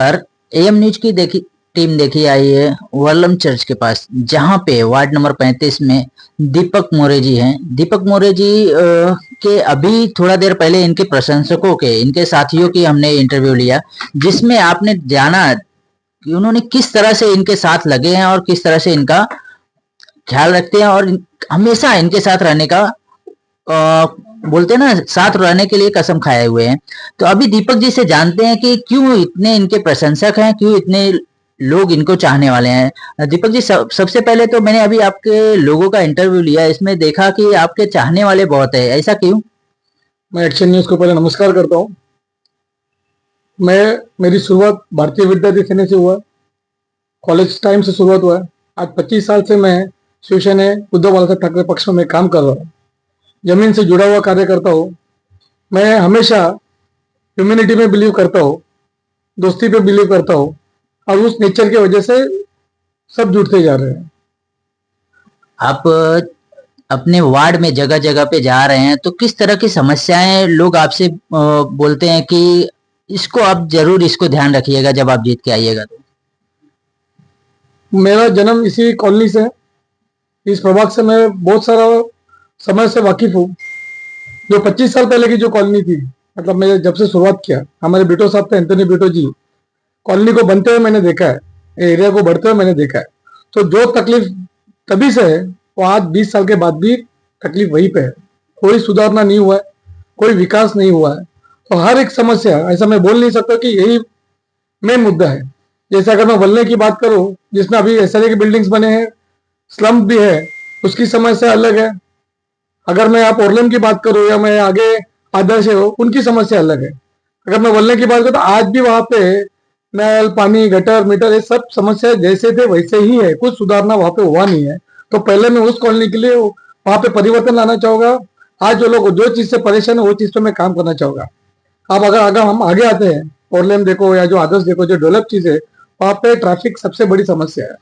पर am news की team देखी आई है वर्लम चर्च के पास, जहां पे वार्ड नंबर 35 में दीपक मोरे जी हैं। दीपक मोरे जी के अभी थोड़ा देर पहले इनके प्रशंसकों के, इनके साथियों की हमने इंटरव्यू लिया, जिसमें आपने जाना कि उन्होंने किस तरह से इनके साथ लगे हैं और किस तरह से इनका ख्याल रखते हैं और हमेशा इनके साथ रहने का बोलते हैं ना, साथ रहने के लिए कसम खाए हुए हैं। तो अभी दीपक जी से जानते हैं कि क्यों इतने इनके प्रशंसक हैं, क्यों इतने लोग इनको चाहने वाले हैं। दीपक जी, सबसे पहले तो मैंने अभी आपके लोगों का इंटरव्यू लिया, इसमें देखा कि आपके चाहने वाले बहुत है, ऐसा क्यों? मैं एक्शन न्यूज को पहले नमस्कार करता हूँ। मेरी शुरुआत भारतीय विद्यार्थी सेना से हुआ, कॉलेज टाइम से शुरुआत हुआ है। आज 25 साल से मैं शिवसेना उद्धव बालासाहेब ठाकरे पक्ष में काम कर रहा हूँ। जमीन से जुड़ा हुआ कार्य करता हूँ। मैं हमेशा ह्यूमैनिटी में बिलीव करता हूँ, दोस्ती पे बिलीव करता हूँ, और उस नेचर की वजह से सब जुड़ते जा रहे हैं। आप अपने वार्ड में जगह जगह पे जा रहे हैं, तो किस तरह की समस्याएं लोग आपसे बोलते हैं कि इसको आप जरूर इसको ध्यान रखिएगा जब आप जीत के आइएगा? तो मेरा जन्म इसी कॉलोनी से है, इस प्रभाग से मैं बहुत सारा समय से वाकिफ हूँ। जो 25 साल पहले की जो कॉलोनी थी, मतलब मैं जब से शुरुआत किया, हमारे बेटो साहब थे, एंथनी बेटो जी, कॉलोनी को बनते हुए मैंने देखा है, एरिया को बढ़ते हुए मैंने देखा है। तो जो तकलीफ तभी से है, वो आज 20 साल के बाद भी तकलीफ वहीं पे है। कोई सुधारना नहीं हुआ है, कोई विकास नहीं हुआ है। तो हर एक समस्या, ऐसा मैं बोल नहीं सकता कि यही मेन मुद्दा है। जैसे अगर मैं वल्ले की बात करूं, जिसमें अभी एसएलए की बिल्डिंग्स बने हैं, स्लम भी है, उसकी समस्या अलग है। अगर मैं आप ओरलम की बात करूं या मैं आगे आदर्श है, उनकी समस्या अलग है। अगर मैं वल्ले की बात करूं तो आज भी वहां पे नल, पानी, गटर, मीटर, ये सब समस्या जैसे थे वैसे ही है, कुछ सुधारना वहां पे हुआ नहीं है। तो पहले मैं उस कॉलोनी के लिए वहां पे परिवर्तन लाना चाहूंगा। आज जो लोग जो चीज से परेशान है वो चीज पे मैं काम करना चाहूंगा। अब अगर हम आगे आते हैं, ओरलेम देखो या जो आदर्श देखो, जो डेवलप चीज है, वहां पे ट्रैफिक सबसे बड़ी समस्या है।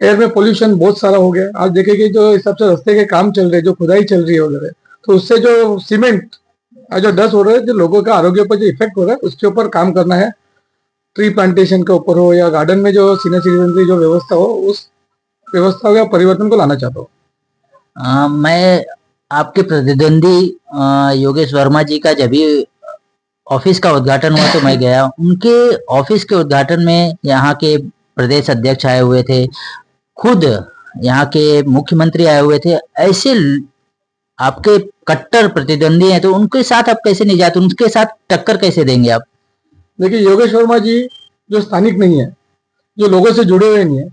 एयर में पोल्यूशन बहुत सारा हो गया। आज देखेंगे जो इस सबसे रास्ते के काम चल रहे हैं, जो खुदाई चल रही है वगैरह, तो उससे जो सीमेंट जो डस्ट हो रहा है, जो लोगों का आरोग्य पर जो इफेक्ट हो रहा है, उसके ऊपर काम करना है। ट्री प्लांटेशन के ऊपर हो या गार्डन में जो सीनियर सिटीजन की जो व्यवस्था हो, उस व्यवस्था या परिवर्तन को लाना चाहता हूँ। मैं आपके प्रतिद्वंदी योगेश वर्मा जी का जब भी ऑफिस का उद्घाटन हुआ तो मैं गया। उनके ऑफिस के उद्घाटन में यहाँ के प्रदेश अध्यक्ष आए हुए थे, खुद यहाँ के मुख्यमंत्री आए हुए थे। ऐसे आपके कट्टर प्रतिद्वंदी हैं, तो उनके साथ आप कैसे नहीं जाते, उनके साथ टक्कर कैसे देंगे आप? देखिए, योगेश वर्मा जी जो स्थानिक नहीं है, जो लोगों से जुड़े हुए नहीं है,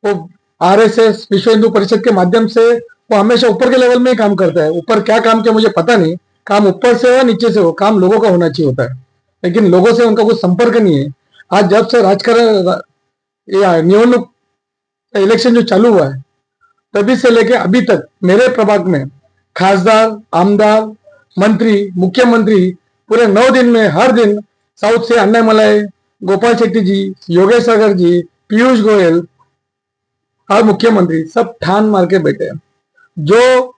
वो आरएसएस, विश्व हिंदू परिषद के माध्यम से वो हमेशा ऊपर के लेवल में ही काम करता है। ऊपर क्या काम किया मुझे पता नहीं, काम ऊपर से हो नीचे से हो, काम लोगों का होना चाहिए होता है, लेकिन लोगों से उनका कुछ संपर्क नहीं है। आज जब से राजकारण निवडणूक इलेक्शन जो चालू हुआ है, तभी से लेके अभी तक मेरे प्रभाग में खासदार, आमदार, मंत्री, मुख्यमंत्री पूरे 9 दिन में हर दिन साउथ से अन्नामलाई, गोपाल शेट्टी जी, योगेश सागर जी, पीयूष गोयल और मुख्यमंत्री सब ठान मार के बैठे हैं। जो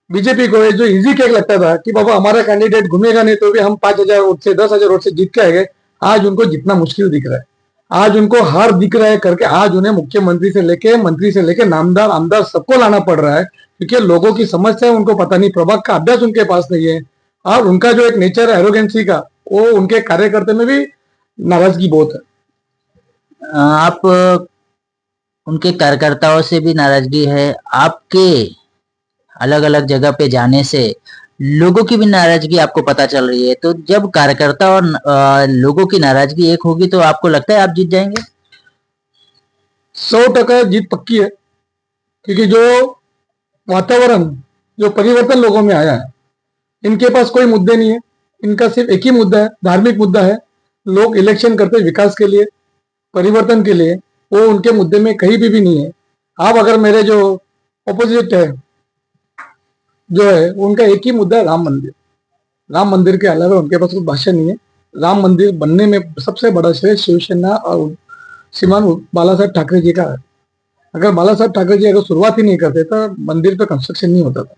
बीजेपी को जो इजी केक लगता था कि बाबा हमारा कैंडिडेट घूमेगा नहीं तो भी हम 5,000 वोट से 10,000 वोट से जीत के आएंगे, आज उनको जितना मुश्किल दिख रहा है, आज उनको हार दिख रहा है करके आज उन्हें मुख्यमंत्री से लेके मंत्री से लेके नामदार आमदार सबको लाना पड़ रहा है, क्योंकि लोगों की समस्या है उनको पता नहीं, प्रभाग का अभ्यास उनके पास नहीं है, और उनका जो एक नेचर है एरोगेंसी का, वो उनके कार्यकर्ता में भी नाराजगी बहुत है। आप उनके कार्यकर्ताओं से भी नाराजगी है, आपके अलग अलग जगह पे जाने से लोगों की भी नाराजगी आपको पता चल रही है। तो जब कार्यकर्ता और लोगों की नाराजगी एक होगी तो आपको लगता है आप जीत जाएंगे? 100% जीत पक्की है, क्योंकि जो वातावरण, जो परिवर्तन लोगों में आया है, इनके पास कोई मुद्दे नहीं है, इनका सिर्फ एक ही मुद्दा है, धार्मिक मुद्दा है। लोग इलेक्शन करते विकास के लिए, परिवर्तन के लिए, वो उनके मुद्दे में कहीं भी नहीं है। आप अगर मेरे जो ऑपोजिट है जो है, उनका एक ही मुद्दा है, राम मंदिर। राम मंदिर के अलावा उनके पास कोई भाषा नहीं है। राम मंदिर बनने में सबसे बड़ा श्रेय शिवसेना और श्रीमान बाला साहब ठाकरे जी का है। अगर बाला साहब ठाकरे जी अगर शुरुआत ही नहीं करते तो मंदिर पे कंस्ट्रक्शन नहीं होता था।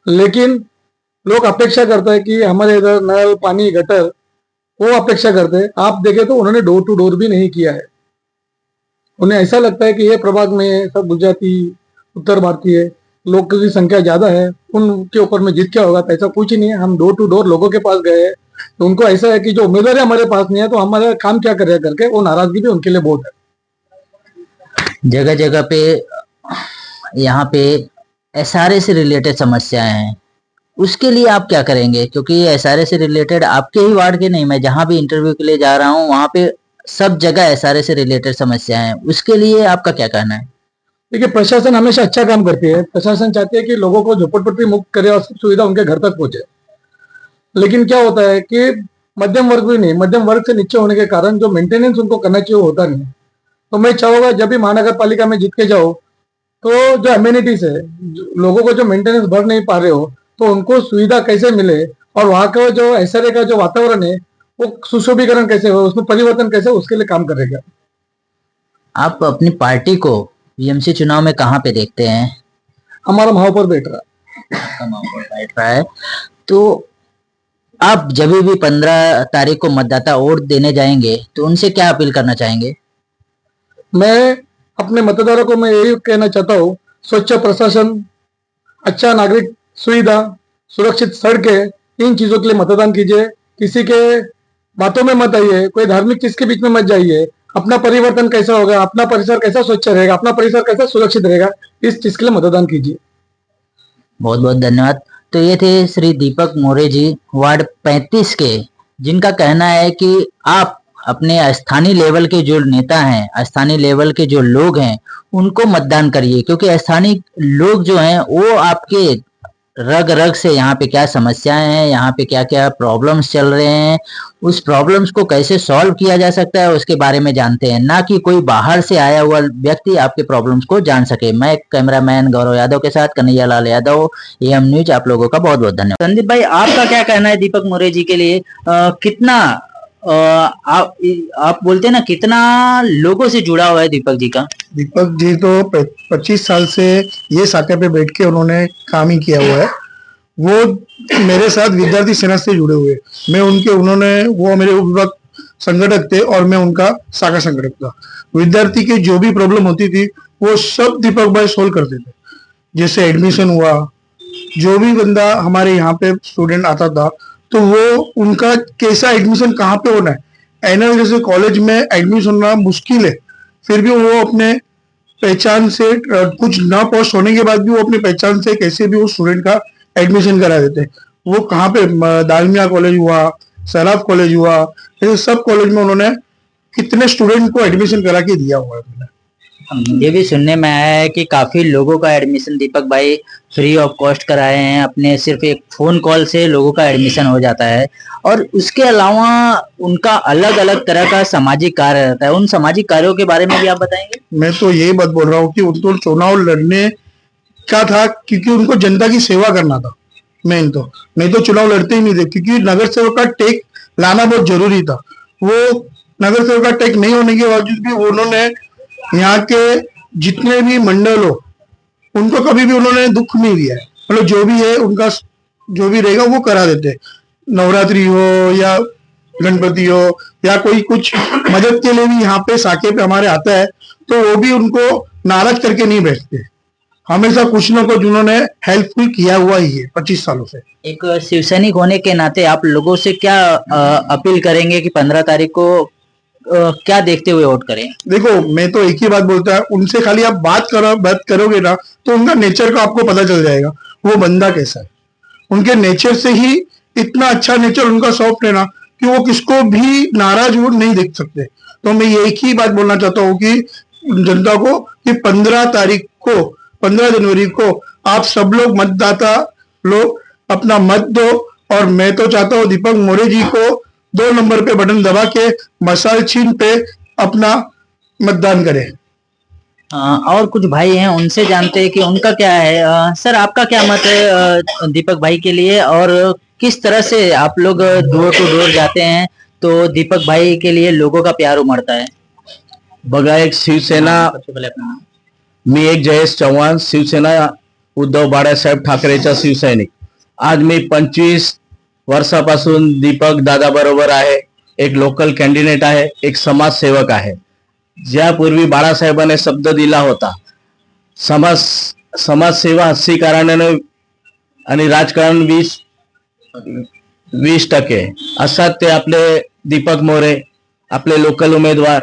लेकिन लोग अपेक्षा करता है कि हमारे इधर नल, पानी, गटर वो अपेक्षा करते हैं। आप देखें तो उन्होंने डोर टू डोर भी नहीं किया है। उन्हें ऐसा लगता है कि ये प्रभाग में सब गुजराती, उत्तर भारतीय लोग की संख्या ज्यादा है, उनके ऊपर में जीत क्या होगा, तो ऐसा कुछ ही नहीं है। हम डोर टू डोर लोगों के पास गए हैं, तो उनको ऐसा है कि जो उम्मीदवार हमारे पास नहीं है तो हमारा काम क्या करेगा करके वो नाराजगी भी उनके लिए बहुत है। जगह जगह पे यहाँ पे एसआरए से रिलेटेड समस्याएं हैं, उसके लिए आप क्या करेंगे? क्योंकि ये एसआरए से रिलेटेड आपके ही वार्ड के नहीं, मैं जहां भी इंटरव्यू के लिए जा रहा हूँ वहां पे सब जगह एसआरए से रिलेटेड समस्याएं हैं, उसके लिए आपका क्या कहना है? देखिए, प्रशासन हमेशा अच्छा काम करती है। प्रशासन चाहती है कि लोगों को झोपड़पट्टी मुक्त करे और सब सुविधा उनके घर तक पहुंचे। लेकिन क्या होता है कि मध्यम वर्ग भी नहीं, मध्यम वर्ग से नीचे होने के कारण जो मेंटेनेंस उनको करना चाहिए वो होता नहीं। तो मैं चाहूंगा जब भी महानगर पालिका में जीत के जाओ तो जो अम्यूनिटीज है, लोगों को जो मेंटेनेंस भर नहीं पा रहे हो, तो उनको सुविधा कैसे मिले और वहां का जो एसआरए का जो वातावरण है वो सुशोभीकरण कैसे हो, उसमें परिवर्तन कैसे हो, उसके लिए काम करेगा। आप अपनी पार्टी को बीएमसी चुनाव में कहाँ पे देखते हैं? हमारा महापौर बैठ रहा आपका माहौल बैठ रहा है, तो आप जब भी 15 तारीख को मतदाता वोट देने जाएंगे तो उनसे क्या अपील करना चाहेंगे? मैं अपने मतदारों को मैं यही कहना चाहता हूँ, स्वच्छ प्रशासन, अच्छा नागरिक सुविधा, सुरक्षित सड़कें, इन चीजों के लिए मतदान कीजिए। किसी के बातों में मत आइए, कोई धार्मिक चीज के बीच में मत जाइए। अपना परिवर्तन कैसा होगा, अपना परिसर कैसा स्वच्छ रहेगा, अपना परिसर कैसा सुरक्षित रहेगा, इस चीज के लिए मतदान कीजिए। बहुत बहुत धन्यवाद। तो ये थे श्री दीपक मोरे जी, वार्ड 35 के, जिनका कहना है कि आप अपने स्थानीय लेवल के जो नेता हैं, स्थानीय लेवल के जो लोग हैं, उनको मतदान करिए, क्योंकि स्थानीय लोग जो हैं वो आपके रग रग से यहाँ पे क्या समस्याएं हैं, यहाँ पे क्या क्या प्रॉब्लम्स चल रहे हैं, उस प्रॉब्लम्स को कैसे सॉल्व किया जा सकता है उसके बारे में जानते हैं, ना कि कोई बाहर से आया हुआ व्यक्ति आपके प्रॉब्लम्स को जान सके। मैं कैमरामैन गौरव यादव के साथ कन्हैया लाल यादव, एएम न्यूज। आप लोगों का बहुत बहुत धन्यवाद। संदीप भाई, आपका क्या कहना है दीपक मोरे जी के लिए? कितना आप बोलते हैं ना, कितना लोगों से जुड़ा हुआ है दीपक जी का? दीपक जी तो 25 साल से ये शाखा पे बैठ के उन्होंने काम ही किया हुआ है। वो मेरे साथ विद्यार्थी सेना से जुड़े हुए, मैं उनके, उन्होंने, वो मेरे उपविभाग संगठक थे और मैं उनका शाखा संगठक था। विद्यार्थी की जो भी प्रॉब्लम होती थी वो सब दीपक भाई सोल्व करते थे। जैसे एडमिशन हुआ, जो भी बंदा हमारे यहाँ पे स्टूडेंट आता था तो वो उनका कैसा एडमिशन कहाँ पे होना है, एनएल जैसे कॉलेज में एडमिशन होना मुश्किल है, फिर भी वो अपने पहचान से, कुछ ना पोस्ट होने के बाद भी वो अपनी पहचान से कैसे भी वो स्टूडेंट का एडमिशन करा देते। वो कहाँ पे, दालमिया कॉलेज हुआ, सैलाब कॉलेज हुआ, ऐसे सब कॉलेज में उन्होंने कितने स्टूडेंट को एडमिशन करा के दिया हुआ है। ये भी सुनने में आया है कि काफी लोगों का एडमिशन दीपक भाई फ्री ऑफ कॉस्ट कराए हैं, अपने सिर्फ एक फोन कॉल से लोगों का एडमिशन हो जाता है। और उसके अलावा उनका अलग अलग तरह का सामाजिक कार्य रहता है, उन सामाजिक कार्यों के बारे में भी आप बताएंगे? मैं तो यही बात बोल रहा हूँ कि उनको चुनाव लड़ने का था क्योंकि उनको जनता की सेवा करना था मेन, तो नहीं तो चुनाव लड़ते ही नहीं थे, क्योंकि नगर सेवक का टेक लाना बहुत जरूरी था। वो नगर सेवक का टेक नहीं होने के बावजूद भी उन्होंने यहाँ के जितने भी मंडल हो उनको कभी भी उन्होंने दुख नहीं दिया है। मतलब जो भी है उनका, जो भी रहेगा वो करा देते, नवरात्रि हो या गणपति हो या कोई कुछ मदद के लिए भी यहाँ पे साके पे हमारे आता है तो वो भी उनको नाराज करके नहीं बैठते, हमेशा कुछ ना कुछ उन्होंने हेल्पफुल किया हुआ ही है 25 सालों से। एक शिवसैनिक होने के नाते आप लोगों से क्या अपील करेंगे कि 15 तारीख को क्या देखते हुए वोट करें? देखो, मैं तो एक ही बात बोलता है, उनसे खाली आप बात करोगे ना तो उनका नेचर का आपको पता चल जाएगा वो बंदा कैसा है। उनके नेचर से ही इतना अच्छा नेचर उनका सॉफ्ट है ना कि वो किसको भी नाराज वो नहीं देख सकते। तो मैं एक ही बात बोलना चाहता हूँ कि जनता को कि 15 तारीख को, 15 जनवरी को आप सब लोग मतदाता लोग अपना मत दो। और मैं तो चाहता हूँ दीपक मोरे जी को 2 नंबर पे बटन दबा के मशाल चिन्ह पे अपना मतदान करें। और कुछ भाई हैं, उनसे जानते हैं कि उनका क्या है। सर, आपका क्या मत है दीपक भाई के लिए, और किस तरह से आप लोग डोर टू डोर जाते हैं तो दीपक भाई के लिए लोगों का प्यार उमड़ता है? बघा, एक शिवसेना, मी एक जयेश चव्हाण, शिवसेना उद्धव बाळासाहेब ठाकरेचा शिवसैनिक। आज मी 25 वर्षापासून दीपक दादा बरोबर आहे एक लोकल कॅन्डिडेट आहे, एक समाजसेवक आहे. ज्यापूर्वी बाळासाहेबांनी शब्द दिला होता, समाजसेवा 80% आणि राजकारण 20% असा ते आपले दीपक मोरे आपले लोकल उमेदवार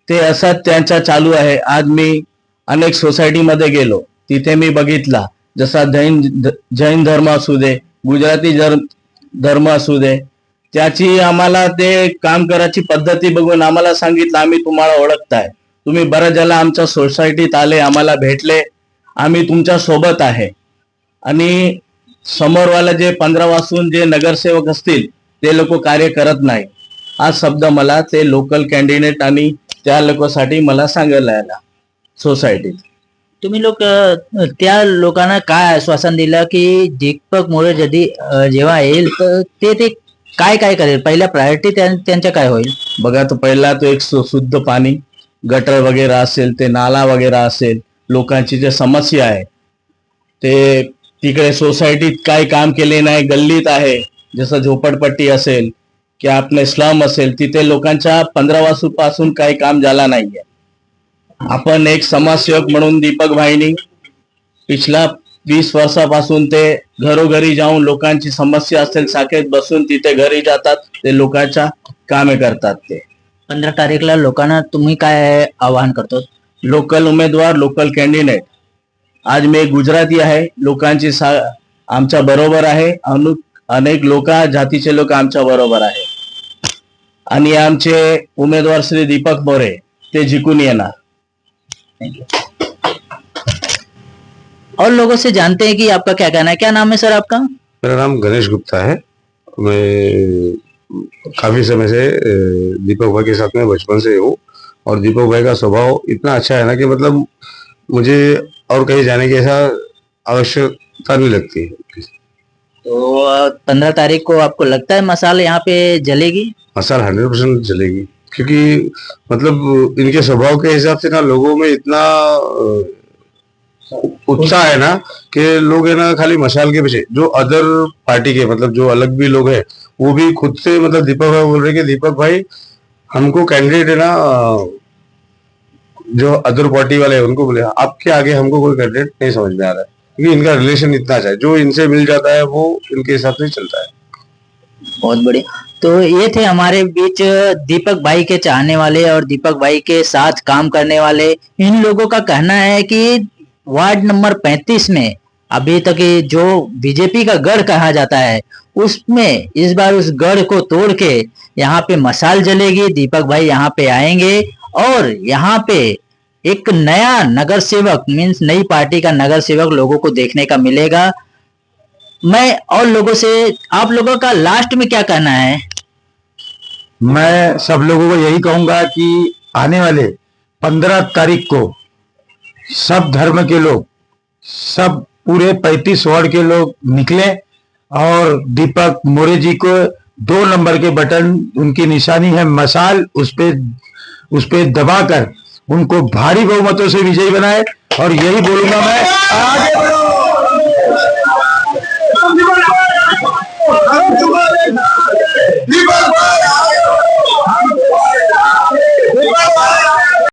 ते असाच त्यांचा चालू आहे. आज मी अनेक सोसायटीमध्ये गेलो, तिथे मी बघितला जसा जैन धर्म असू दे, गुजराती धर्म असू दे, त्याची आम्हाला ते काम करायची पद्धती बघून आम्हाला सांगितलं, आम्ही तुम्हाला ओळखताय, तुम्ही बऱ्याच जला आमच्या सोसायटीत आले, आम्हाला भेटले, आम्ही तुमच्या सोबत आहे. आणि समोरवाला जे 15 वाजून जे नगरसेवक असतील ते लोक कार्य करत नाही. हा शब्द मला ते लोकल कॅन्डिडेट आणि त्या लोकांसाठी मला सांगायला आला सोसायटीत. तुम्ही लोक त्या लोकांना काय आश्वासन दिलं की दीपक मोरे जेव्हा येईल तर ते काय काय करेल, पहिल्या प्रायोरिटी त्यांच्या काय होईल? बघा, तो पहिला तो एक शुद्ध पाणी, गटर वगैरे असेल, ते नाला वगैरे असेल, लोकांची जे समस्या आहे ते तिकडे सोसायटीत काही काम केले नाही, गल्लीत आहे जसं झोपडपट्टी असेल की आपले स्लम असेल, तिथे लोकांच्या 15 वर्षापासून काही काम झाला नाहीये. आपण एक समाजसेवक म्हणून दीपक भाईनी पिछला 20 वर्षापासून ते घरोघरी जाऊन लोकांची समस्या असेल शाखेत बसून तिथे घरी जातात, ते लोकांच्या कामे करतात. ते 15 तारीखला लोकांना तुम्ही काय आवाहन करतो? लोकल उमेदवार, लोकल कॅन्डिडेट, आज मी गुजराती आहे, लोकांची आमच्या बरोबर आहे, अनेक लोक जातीचे लोक आमच्या बरोबर आहे आणि आमचे उमेदवार श्री दीपक मोरे ते जिंकून येणार. और लोगों से जानते हैं कि आपका क्या कहना है. क्या नाम है सर आपका? मेरा नाम गणेश गुप्ता है. मैं काफी समय से दीपक भाई के साथ में बचपन से हूँ और दीपक भाई का स्वभाव इतना अच्छा है ना कि मतलब मुझे और कहीं जाने की ऐसा आवश्यकता नहीं लगती है. तो 15 तारीख को आपको लगता है मसाल यहाँ पे जलेगी? मसाल 100% चलेगी, क्योंकि मतलब इनके स्वभाव के हिसाब से ना लोगों में इतना उत्साह है ना कि लोग है ना खाली मशाल के पीछे, जो अदर पार्टी के मतलब जो अलग भी लोग हैं वो भी खुद से मतलब दीपक भाई बोल रहे कि दीपक भाई हमको कैंडिडेट है ना, जो अदर पार्टी वाले हैं उनको बोले आपके आगे हमको कोई कैंडिडेट नहीं समझ में आ रहा है, क्योंकि इनका रिलेशन इतना अच्छा है, जो इनसे मिल जाता है वो इनके हिसाब से चलता है. बहुत बढ़िया. तो ये थे हमारे बीच दीपक भाई के चाहने वाले और दीपक भाई के साथ काम करने वाले. इन लोगों का कहना है कि वार्ड नंबर 35 में अभी तक ये जो बीजेपी का गढ़ कहा जाता है उसमें इस बार उस गढ़ को तोड़ के यहाँ पे मशाल जलेगी. दीपक भाई यहाँ पे आएंगे और यहाँ पे एक नया नगर सेवक मीन्स नई पार्टी का नगर सेवक लोगों को देखने का मिलेगा. मैं और लोगों से, आप लोगों का लास्ट में क्या कहना है? मैं सब लोगों को यही कहूंगा कि आने वाले 15 तारीख को सब धर्म के लोग, सब पूरे 35 वार्ड के लोग निकले और दीपक मोरे जी को 2 नंबर के बटन, उनकी निशानी है मशाल, उस पे दबाकर उनको भारी बहुमतों से विजयी बनाए. और यही बोलूंगा मैं, आगे बढ़ो.